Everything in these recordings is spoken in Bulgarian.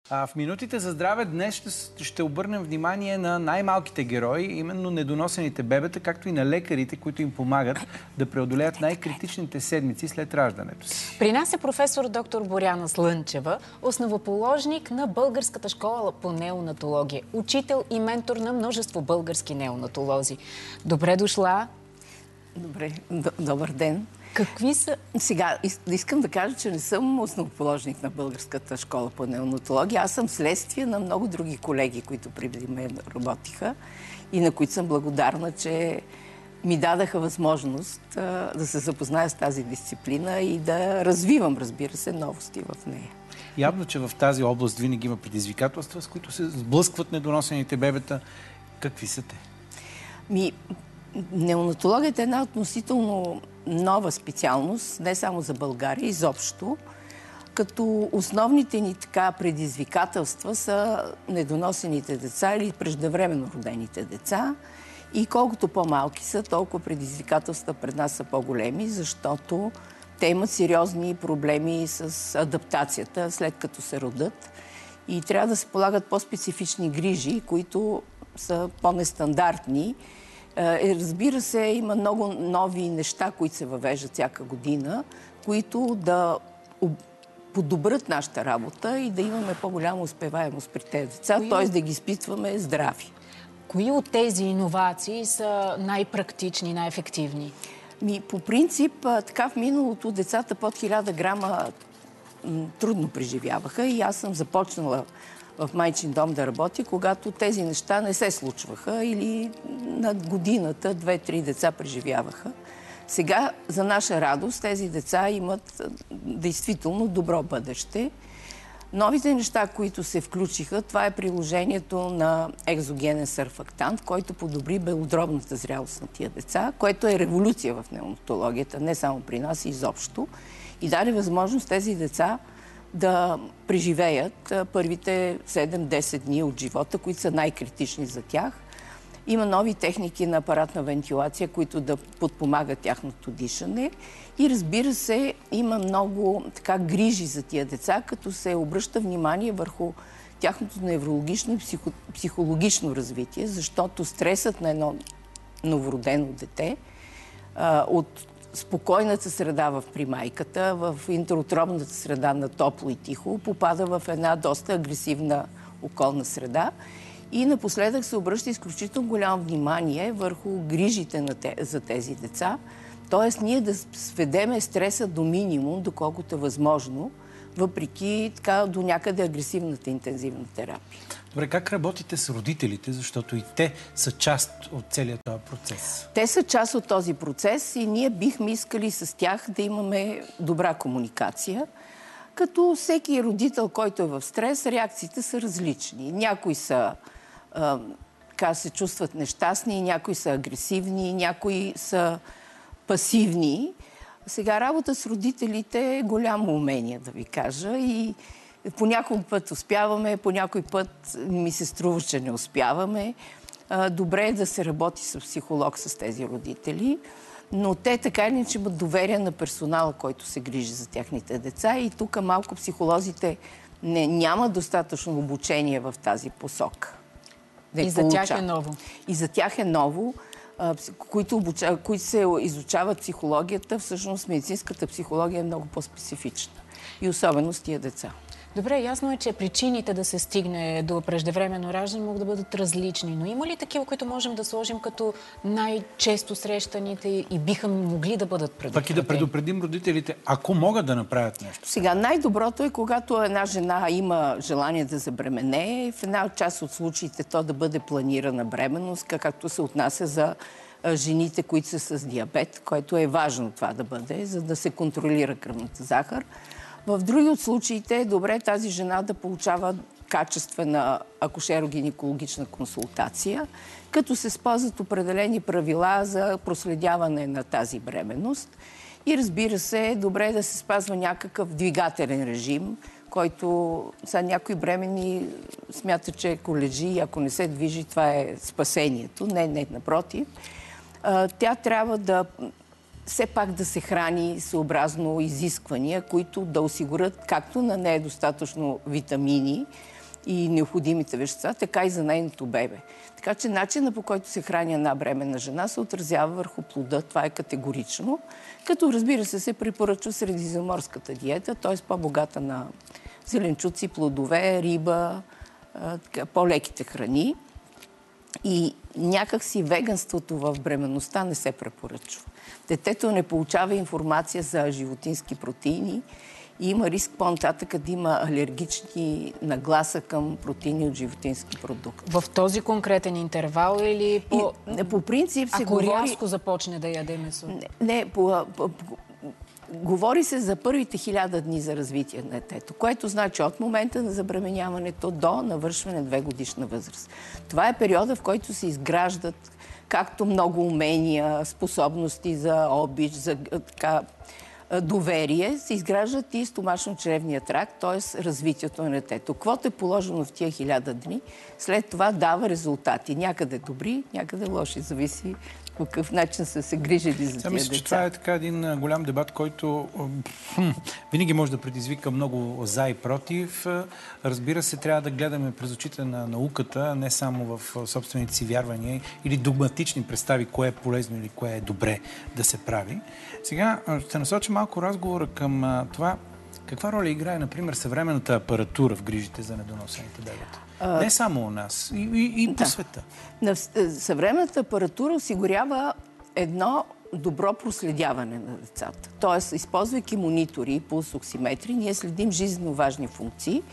В минутите за здраве днес ще обърнем внимание на най-малките герои, именно недоносените бебета, както и на лекарите, които им помагат да преодолеят най-критичните седмици след раждането си. При нас е професор доктор Боряна Слънчева, основоположник на Българската школа по неонатология, учител и ментор на множество български неонатолози. Добре дошла! Добре, добър ден. Какви са... Сега, искам да кажа, че не съм основоположник на Българската школа по неонатология. Аз съм следствие на много други колеги, които преди мен работиха и на които съм благодарна, че ми дадаха възможност да се запозная с тази дисциплина и да развивам, разбира се, новости в нея. Явно, че в тази област винаги има предизвикателства, с които се сблъскват недоносените бебета. Какви са те? Неонатологията е една относително нова специалност, не само за България, изобщо, като основните ни предизвикателства са недоносените деца или преждевременно родените деца. И колкото по-малки са, толкова предизвикателства пред нас са по-големи, защото те имат сериозни проблеми с адаптацията след като се родят. И трябва да се полагат по-специфични грижи, които са по-нестандартни. Разбира се, има много нови неща, които се въвеждат всяка година, които да подобрят нашата работа и да имаме по-голяма успеваемост при тези деца, т.е. да ги изпитваме здрави. Кои от тези иновации са най-практични, най-ефективни? По принцип, така в миналото децата под 1000 грама трудно преживяваха и аз съм започнала в майчин дом да работя, когато тези неща не се случваха или над годината 2-3 деца преживяваха. Сега, за наша радост, тези деца имат действително добро бъдеще. Новите неща, които се включиха, това е приложението на екзогенен сърфактант, който подобри белодробната зрялост на тия деца, което е революция в неонатологията, не само при нас, изобщо. И даде възможност тези деца да преживеят първите 7-10 дни от живота, които са най-критични за тях. Има нови техники на апаратна вентилация, които да подпомагат тяхното дишане. И разбира се, има много грижи за тия деца, като се обръща внимание върху тяхното неврологично и психологично развитие, защото стресът на едно новородено дете от спокойната среда при майката, в интраутробната среда на топло и тихо, попада в една доста агресивна околна среда. И напоследък се обръща изключително голямо внимание върху грижите за тези деца. Тоест, ние да сведеме стреса до минимум, доколкото е възможно, въпреки до някъде агресивната интензивна терапия. Добре, как работите с родителите, защото и те са част от целият този процес? Те са част от този процес и ние бихме искали с тях да имаме добра комуникация. Като всеки родител, който е в стрес, реакциите са различни. Някои са, се чувстват нещастни, някои са агресивни, някои са пасивни. Сега работа с родителите е голямо умение, да ви кажа. И по някой път успяваме, по някой път ми се струва, че не успяваме. Добре е да се работи с психолог с тези родители. Но те така или иначе имат доверие на персонала, който се грижи за тяхните деца. И тук малко психолозите няма достатъчно обучение в тази посока. И за тях е ново. И за тях е ново. Които се изучават психологията, всъщност медицинската психология е много по-специфична. И особено с тия деца. Добре, ясно е, че причините да се стигне до преждевременно раждане могат да бъдат различни, но има ли такива, които можем да сложим като най-често срещаните и биха могли да бъдат предупредени? Пък и да предупредим родителите, ако могат да направят нещо. Сега, най-доброто е, когато една жена има желание да забременее, в една част от случаите то да бъде планирана бременност, както се отнася за жените, които са с диабет, което е важно това да бъде, за да се контролира кръвната захар. В други от случаите е добре тази жена да получава качествена акушеро-гинекологична консултация, като се спазват определени правила за проследяване на тази бременност. И разбира се, е добре да се спазва някакъв двигателен режим, който сега някои бремени смятат, че ако лежи и ако не се движи, това е спасението. Не, напротив. Тя трябва да все пак да се храни съобразно изисквания, които да осигурят както на нея достатъчно витамини, и необходимите вещества, така и за нейното бебе. Така че начинът, по който се храни една бременна жена, се отразява върху плода. Това е категорично. Като, разбира се препоръчва средиземноморската диета, т.е. по-богата на зеленчуци, плодове, риба, по-леките храни. И някакси веганството в бременността не се препоръчва. Детето не получава информация за животински протеини и има риск по-нататък да има алергични нагласа към протеини от животински продукти. В този конкретен интервал или по принцип се говори... Ако рязко започне да яде месо? Говори се за първите 1000 дни за развитие на детето, което значи от момента на забременяването до навършване 2-годишна възраст. Това е периода, в който се изграждат както много умения, способности за обич, за доверие, се изграждат и стомашно-чревния тракт, т.е. развитието на детето. Каквото е положено в тия 1000 дни, след това дава резултати. Някъде добри, някъде лоши. Зависи по какъв начин са се грижили за тия мисля, деца. че това е така един голям дебат, който винаги може да предизвика много за и против. Разбира се, трябва да гледаме през очите на науката, не само в собствените си вярвания или догматични представи, кое е полезно или кое е добре да се прави. Сега ще насоча малко разговора към това, каква роля играе, например, съвременната апаратура в грижите за недоносените бебета. Не само у нас, и по света. Съвременната апаратура осигурява едно добро проследяване на децата. Тоест, използвайки монитори и пулсоксиметри, ние следим жизненно важни функции,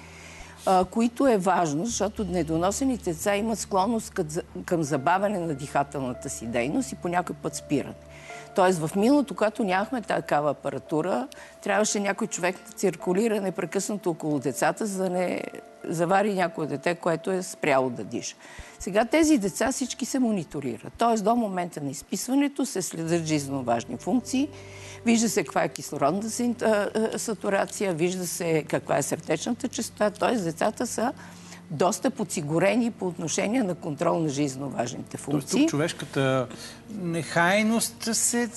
които е важно, защото недоносените деца имат склонност към забавяне на дихателната си дейност и по някой път спиране. Тоест, в миналото, когато нямахме такава апаратура, трябваше някой човек да циркулира непрекъснато около децата, за да не завари някое дете, което е спряло да диша. Сега тези деца всички се мониторират. Тоест, до момента на изписването се следят жизненно важни функции. Вижда се каква е кислородната сатурация, вижда се каква е сърдечната честота. Тоест, децата са доста подсигурени по отношение на контрол на жизненно важните функции. Тук човешката нехайност се,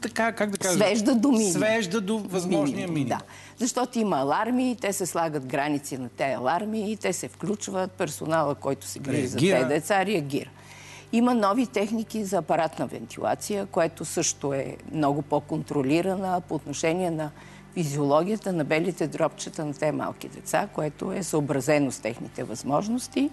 така, как да кажа, свежда до минимум. Свежда до възможния минимум. Да. Защото има аларми, те се слагат граници на тези аларми, те се включват, персонала, който се грижи за тези деца, реагира. Има нови техники за апаратна вентилация, което също е много по-контролирана по отношение на физиологията на белите дробчета на тези малки деца, което е съобразено с техните възможности.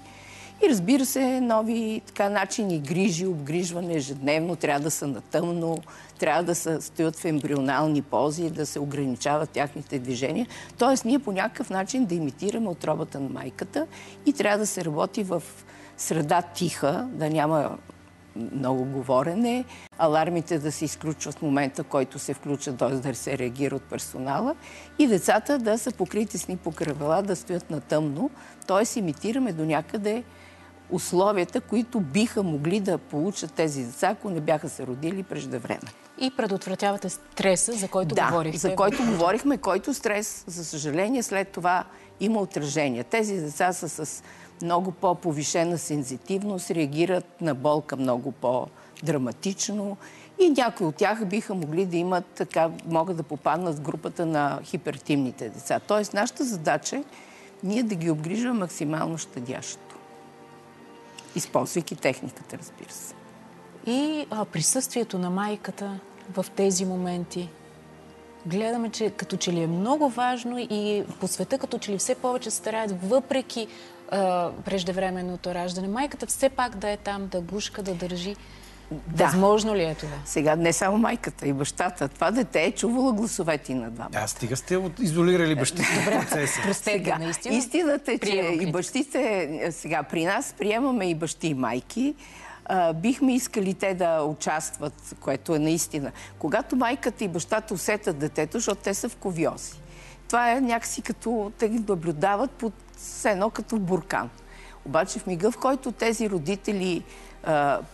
И разбира се, нови начини грижи, обгрижване ежедневно, трябва да са на тъмно, трябва да стоят в ембрионални пози, да се ограничават тяхните движения. Тоест, ние по някакъв начин да имитираме отробата на майката и трябва да се работи в среда тиха, да няма много говорене, алармите да се изключват в момента, който се включат, т.е. да се реагира от персонала и децата да са покрити с покръвала, да стоят на тъмно, т.е. имитираме до някъде условията, които биха могли да получат тези деца, ако не бяха се родили преждевременно. И предотвратявате стреса, за който говорихте. Да, за който говорихме, който стрес, за съжаление, след това има отражение. Тези деца са с много по-повишена сензитивност, реагират на болка много по-драматично и някои от тях биха могли да имат, могат да попаднат в групата на хипертимните деца. Тоест, нашата задача е ние да ги обгрижваме максимално щадящо. Използвайки техниката, разбира се. И присъствието на майката в тези моменти. Гледаме, че като че ли е много важно и по света като че ли все повече стараят, въпреки преждевременното раждане, майката все пак да е там, да гушка, да държи. Да. Възможно ли е това? Сега не само майката, и бащата. Това дете е чувало гласовете и на двама. Стига сте изолирали бащите. Добре, простете, наистина. Истината е, че и бащите, сега при нас приемаме и бащи и майки. Бихме искали те да участват, което е наистина. Когато майката и бащата усетят детето, защото те са в ковиози. Това е някакси като те ги наблюдават под едно като буркан. Обаче в мига, в който тези родители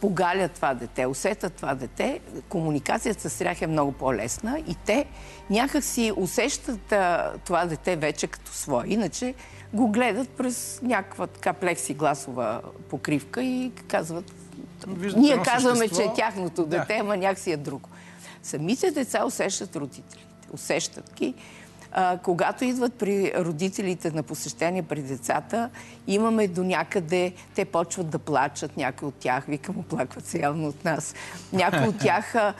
погалят това дете, усетят това дете, комуникацията с тях е много по-лесна и те някак си усещат това дете вече като свое. Иначе го гледат през някаква така плексигласова покривка и казват... Ние казваме, че е тяхното дете, ама някакси е друго. Самите деца усещат родителите. Усещат ги. Когато идват при родителите на посещение при децата, имаме до някъде, те почват да плачат, някои от тях, викам, оплакват се явно от нас. Някои от тях,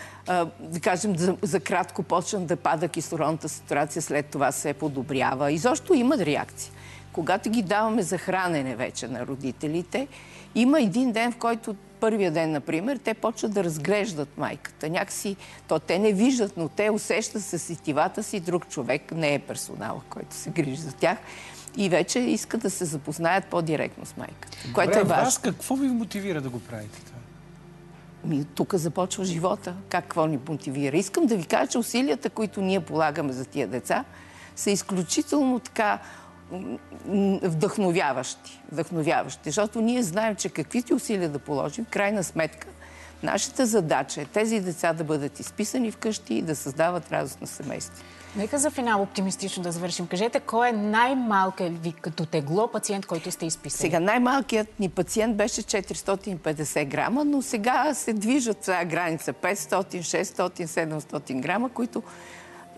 да кажем, за кратко почнат да пада кислородната сатурация, след това се подобрява. Изобщо имат реакции. Когато ги даваме за хранене вече на родителите, има един ден, в който първия ден, например, те почват да разглеждат майката. Някакси, те не виждат, но те усещат със сетивата си друг човек, не е персонал, който се грижи за тях. И вече искат да се запознаят по-директно с майката. Което е важно. Вас какво ви мотивира да го правите това? Тук започва живота. Какво ни мотивира? Искам да ви кажа, че усилията, които ние полагаме за тия деца, са изключително така вдъхновяващи. Защото ние знаем, че каквито усилия да положим, в крайна сметка, нашата задача е тези деца да бъдат изписани вкъщи и да създават радост на семейство. Нека за финал оптимистично да завършим. Кажете, кой е най-малкият ви като тегло пациент, който сте изписали? Сега най-малкият ни пациент беше 450 грама, но сега се движат тази граница 500, 600, 700 грама, които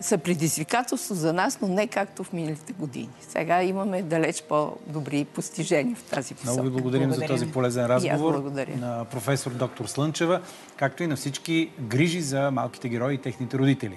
са предизвикателство за нас, но не както в миналите години. Сега имаме далеч по-добри постижения в тази посока. Много ви благодарим за този полезен разговор на професор доктор Слънчева, както и на всички грижи за малките герои и техните родители.